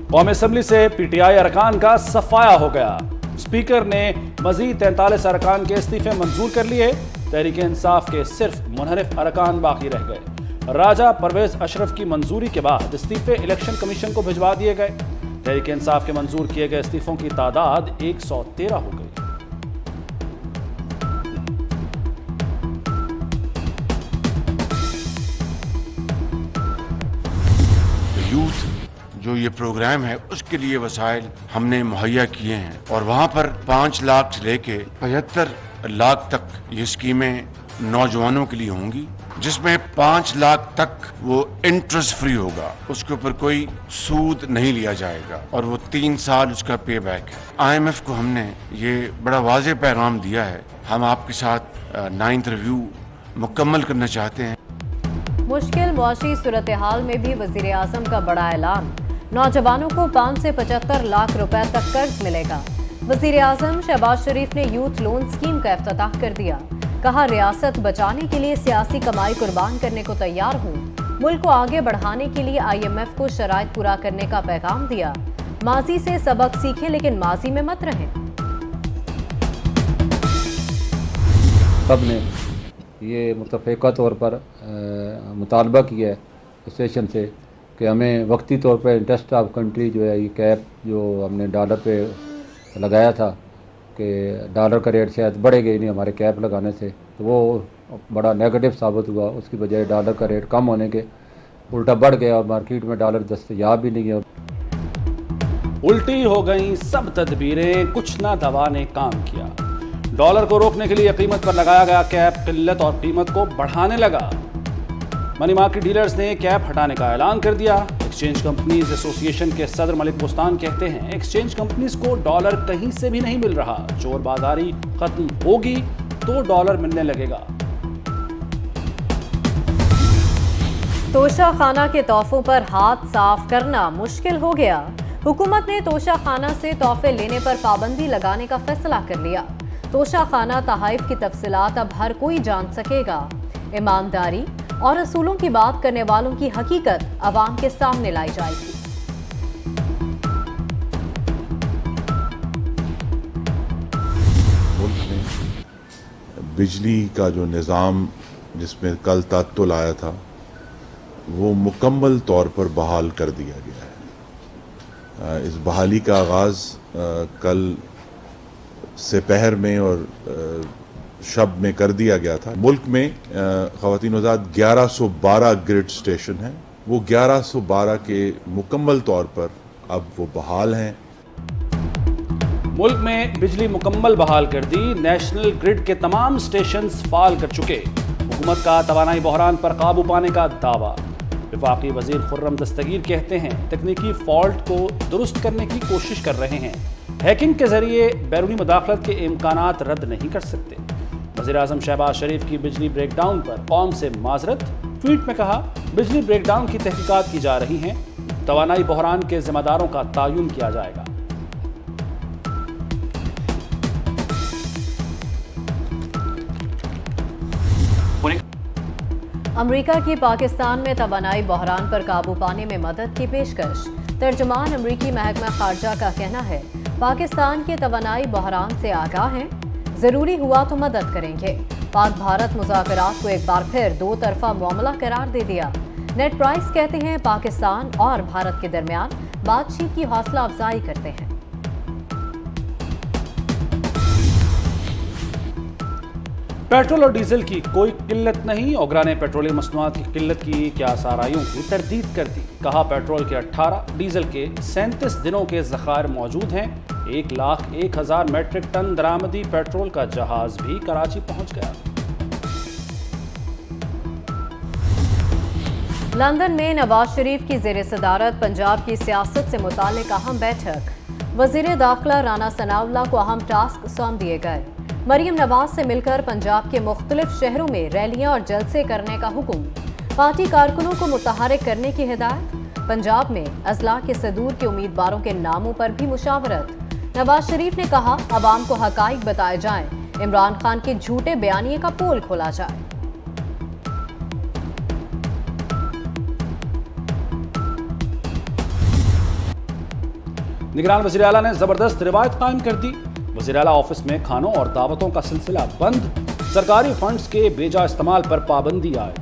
कौमी असम्बली से पीटीआई अरकान का सफाया हो गया। स्पीकर ने मजीद 43 अरकान के इस्तीफे मंजूर कर लिए। तहरीक इंसाफ के सिर्फ मुनहरिफ अरकान बाकी रह गए। राजा परवेज अशरफ की मंजूरी के बाद इस्तीफे इलेक्शन कमीशन को भिजवा दिए गए। तहरीक इंसाफ के मंजूर किए गए इस्तीफों की तादाद 113 हो गई। जो ये प्रोग्राम है उसके लिए वसाइल हमने मुहैया किए हैं और वहाँ पर 5 लाख से लेके 75 लाख तक ये स्कीमें नौजवानों के लिए होंगी, जिसमें 5 लाख तक वो इंटरेस्ट फ्री होगा, उसके ऊपर कोई सूद नहीं लिया जाएगा और वो 3 साल उसका पे बैक है। IMF को हमने ये बड़ा वाज़ेह पैगाम दिया है, हम आपके साथ 9th रिव्यू मुकम्मल करना चाहते हैं। मुश्किल मुआशी सूरत हाल में भी वजीर आज़म का बड़ा ऐलान, नौजवानों को 5 से 75 लाख रुपए तक कर्ज मिलेगा। वजीर आज़म शहबाज शरीफ ने यूथ लोन स्कीम का इफ्तिताह कर दिया। कहा, रियासत बचाने के लिए सियासी कमाई कुर्बान करने को तैयार हूँ। मुल्क को आगे बढ़ाने के लिए IMF को शराइत पूरा करने का पैगाम दिया। माजी से सबक सीखें लेकिन माजी में मत रहें। सबने ये मुतफ़िक़ा तौर पर मुतालबा किया है एसोसिएशन से कि हमें वक्ती तौर पर इंटरेस्ट ऑफ कंट्री जो है, ये कैप जो हमने डॉलर पे लगाया था कि डॉलर का रेट शायद बढ़ेगा ही नहीं हमारे कैप लगाने से, तो वो बड़ा नेगेटिव साबित हुआ। उसकी बजाय डॉलर का रेट कम होने के उल्टा बढ़ गया और मार्केट में डॉलर दस्तयाब भी नहीं है। उल्टी हो गई सब तदबीरें, कुछ ना दवा ने काम किया। डॉलर को रोकने के लिए कीमत पर लगाया गया कैप किल्लत और कीमत को बढ़ाने लगा। मनी मार्केट डीलर्स ने कैप हटाने का ऐलान कर दिया। एक्सचेंज कंपनीज एसोसिएशन के सदर मलिक बुस्तान कहते हैं, एक्सचेंज कंपनीज को डॉलर कहीं से भी नहीं मिल रहा। चोर बाजारी खत्म होगी तो डॉलर मिलने लगेगा। तोशा खाना के तोहफों पर हाथ साफ करना मुश्किल हो गया। हुकूमत ने तोशा खाना से तोहफे लेने पर पाबंदी लगाने का फैसला कर लिया। तोशा खाना तहाइफ की तफसीलात अब हर कोई जान सकेगा। ईमानदारी और असूलों की बात करने वालों की हकीकत अवाम के सामने लाई जाएगी। मुल्क में बिजली का जो निज़ाम जिसमें कल तात्तुल आया था वो मुकम्मल तौर पर बहाल कर दिया गया है। इस बहाली का आगाज़ कल सेपहर में और शब में कर दिया गया था। मुल्क में ख़वातीन आज़ाद 1112 ग्रिड स्टेशन हैं, वो 1112 के मुकम्मल तौर पर अब वो बहाल हैं। मुल्क में बिजली मुकम्मल बहाल कर दी। नेशनल ग्रिड के तमाम स्टेशंस फाल कर चुके। हुकूमत का तवानाई बहरान पर काबू पाने का दावा। वफाकी वजीर खुर्रम दस्तगीर कहते हैं, तकनीकी फॉल्ट को दुरुस्त करने की कोशिश कर रहे हैं। हैकिंग के जरिए बैरूनी मुदाखलत के इम्कानात रद्द नहीं कर सकते। वज़ीर आज़म शहबाज शरीफ की बिजली ब्रेकडाउन पर कौम से माजरत। ट्वीट में कहा, बिजली ब्रेकडाउन की तहकीकात की जा रही हैं, तवानाई बहरान के जिम्मेदारों का तयन किया जाएगा। अमेरिका की पाकिस्तान में तवानाई बहरान पर काबू पाने में मदद की पेशकश। तर्जुमान अमेरिकी महकमा खारजा का कहना है, पाकिस्तान के तवानाई बहरान से आगाह हैं, जरूरी हुआ तो मदद करेंगे। पाक भारत मुज़ाकरात को एक बार फिर 2 तरफा मामला करार दे दिया। नेट प्राइस कहते हैं, पाकिस्तान और भारत के दरमियान बातचीत की हौसला अफजाई करते हैं। पेट्रोल और डीजल की कोई किल्लत नहीं। ओगरा ने पेट्रोलियम मसनूआत की किल्लत की क्या साराइयों की तरदीद कर दी। कहा, पेट्रोल के 18, डीजल के 37 दिनों के ज़खायर मौजूद हैं। 1,01,000 मेट्रिक टन दरामदी पेट्रोल का जहाज भी कराची पहुंच गया। लंदन में नवाज शरीफ की ज़ेर सदारत पंजाब की सियासत से मुताल्लिक अहम बैठक। वज़ीर दाखिला राना सनाउल्लाह को अहम टास्क सौंप दिए गए। मरीम नवाज से मिलकर पंजाब के मुख्तलिफ शहरों में रैलियां और जलसे करने का हुक्म। पार्टी कारकुनों को मुतहरिक करने की हिदायत। पंजाब में अजला के सदूर के उम्मीदवारों के नामों पर भी मुशावरत। नवाज शरीफ ने कहा, अवाम को हकाइक बताए जाएं, इमरान खान के झूठे बयानिए का पोल खोला जाए। निगरान वज़ीर आला ने ज़बरदस्त रिवायत कायम कर दी। वज़ीर आला ऑफिस में खानों और दावतों का सिलसिला बंद, सरकारी फंड्स के बेजा इस्तेमाल पर पाबंदी आए।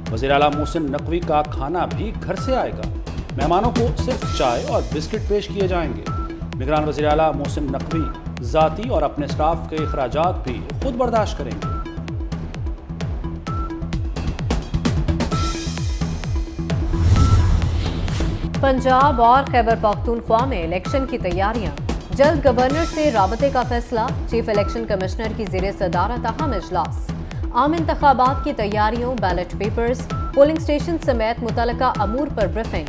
वज़ीर आला मोहसिन नकवी का खाना भी घर से आएगा, मेहमानों को सिर्फ चाय और बिस्किट पेश किए जाएंगे। निगरान वज़ीर आला मोहसिन नकवी ज़ाती और अपने स्टाफ के अखराजात भी खुद बर्दाश्त करेंगे। पंजाब और खैबर पख्तूनख्वा में इलेक्शन की तैयारियां, जल्द गवर्नर से राबते का फैसला। चीफ इलेक्शन कमिश्नर की ज़ेरे सदारत अहम इजलास। आम इंतखाबात की तैयारियों, बैलेट पेपर्स, पोलिंग स्टेशन समेत मुतलका अमूर पर ब्रीफिंग।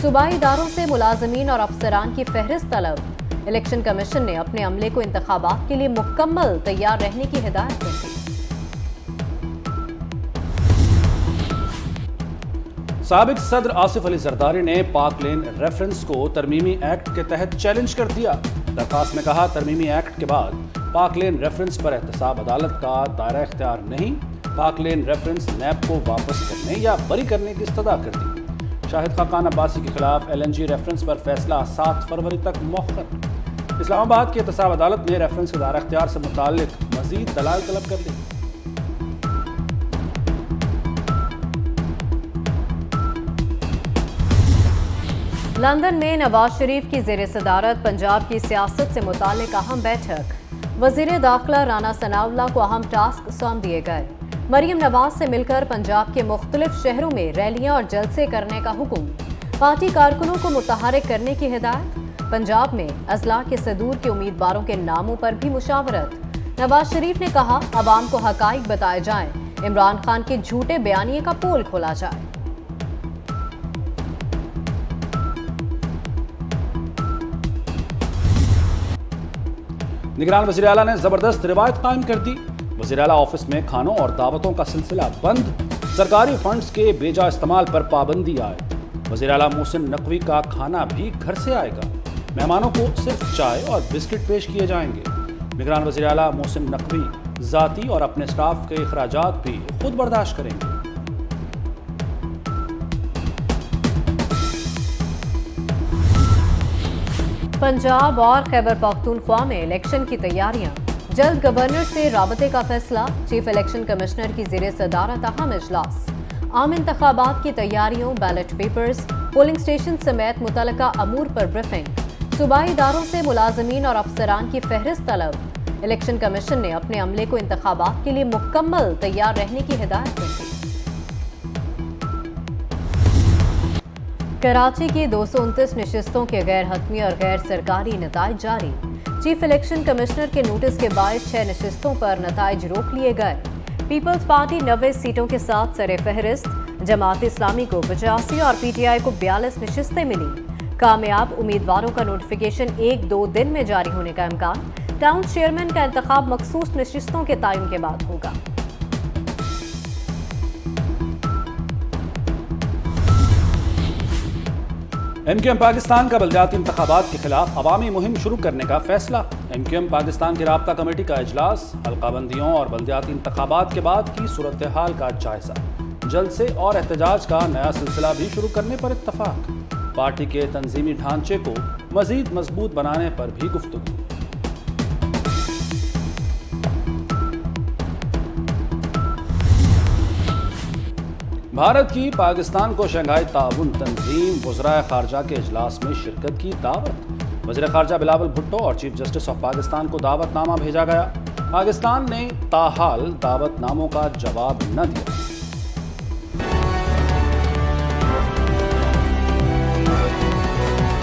सूबाई इदारों से मुलाजमीन और अफसरान की फहरिस्त तलब। इलेक्शन कमीशन ने अपने अमले को इंतखाबात के लिए मुकम्मल तैयार रहने की हिदायत कर दी। साबिक सदर आसिफ अली जरदारी ने पाक लेन रेफरेंस को तरमीमी एक्ट के तहत चैलेंज कर दिया। दरखास्त में कहा, तरमीमी एक्ट के बाद पाक लेन रेफरेंस पर एहतसाब अदालत का दायरा इख्तियार नहीं। पाक लेन रेफरेंस नैब को वापस करने या बरी करने की इस्तदा कर दी। शाहिद खाकान अब्बासी के खिलाफ LNG रेफरेंस पर फैसला 7 फरवरी तक मौखर। इस्लामाबाद की एहतसाब अदालत ने रेफरेंस के दायरा इख्तियार से मुताल्लिक मजीद दलाल तलब कर ली। लंदन में नवाज शरीफ की ज़ेरे सदारत पंजाब की सियासत से मुताल्लिक अहम बैठक। वज़ीर दाखिला राना सनाउल्लाह को अहम टास्क सौंप दिए गए। मरियम नवाज से मिलकर पंजाब के मुख्तलिफ शहरों में रैलियां और जलसे करने का हुक्म। पार्टी कारकुनों को मुतहरिक करने की हिदायत। पंजाब में अजला के सदूर के उम्मीदवारों के नामों पर भी मुशावरत। नवाज शरीफ ने कहा, अवाम को हकाइक बताए जाएं, इमरान खान के झूठे बयानिए का पोल खोला जाए। निगरान वज़ीर आला ने ज़बरदस्त रिवायत कायम कर दी। वज़ीर आला ऑफिस में खानों और दावतों का सिलसिला बंद, सरकारी फंड्स के बेजा इस्तेमाल पर पाबंदी आए। वज़ीर आला मोहसिन नकवी का खाना भी घर से आएगा, मेहमानों को सिर्फ चाय और बिस्किट पेश किए जाएंगे। निगरान वज़ीर आला मोहसिन नकवी ज़ाती और अपने स्टाफ के अखराजात भी खुद बर्दाश्त करेंगे। पंजाब और खैबर पख्तूनख्वा में इलेक्शन की तैयारियां, जल्द गवर्नर से राबते का फैसला। चीफ इलेक्शन कमिश्नर की ज़ेरे सदारत अहम इजलास। आम इंतखाबात की तैयारियों, बैलेट पेपर्स, पोलिंग स्टेशन समेत मुतलका अमूर पर ब्रीफिंग। सूबाई इदारों से मुलाजमीन और अफसरान की फहरिस्त तलब। इलेक्शन कमीशन ने अपने अमले को इंतखाबात के लिए मुकम्मल तैयार रहने की हिदायत कर दी। कराची की 229 नशिस्तों के गैर हतमी और गैर सरकारी नताइज जारी। चीफ इलेक्शन कमिश्नर के नोटिस के बायस 6 नशिस्तों पर नताइज रोक लिए गए। पीपल्स पार्टी 90 सीटों के साथ सरे फहरिस्त। जमात इस्लामी को 85 और PTI को 42 नशिस्तें मिली। कामयाब उम्मीदवारों का नोटिफिकेशन 1-2 दिन में जारी होने का इम्कान। टाउन चेयरमैन का इंतखाब मखसूस नशिस्तों के तयन के बाद होगा। MQM पाकिस्तान का बल्दियाती इंतखाबात के खिलाफ अवामी मुहिम शुरू करने का फैसला। MQM पाकिस्तान की राब्ता कमेटी का इजलास। हल्काबंदियों और बल्दियाती इंतखाबात के बाद की सूरत हाल का जायजा। जलसे और एहतजाज का नया सिलसिला भी शुरू करने पर इत्तफाक। पार्टी के तंजीमी ढांचे को मजीद मजबूत बनाने पर भी गुफ्तगू। भारत की पाकिस्तान को शंघाई ताउन तंजीम वज़राए खारजा के इजलास में शिरकत की दावत। वज़ीर खारजा बिलावल भुट्टो और चीफ जस्टिस ऑफ पाकिस्तान को दावतनामा भेजा गया। पाकिस्तान ने ताहाल दावतनामों का जवाब न दिया।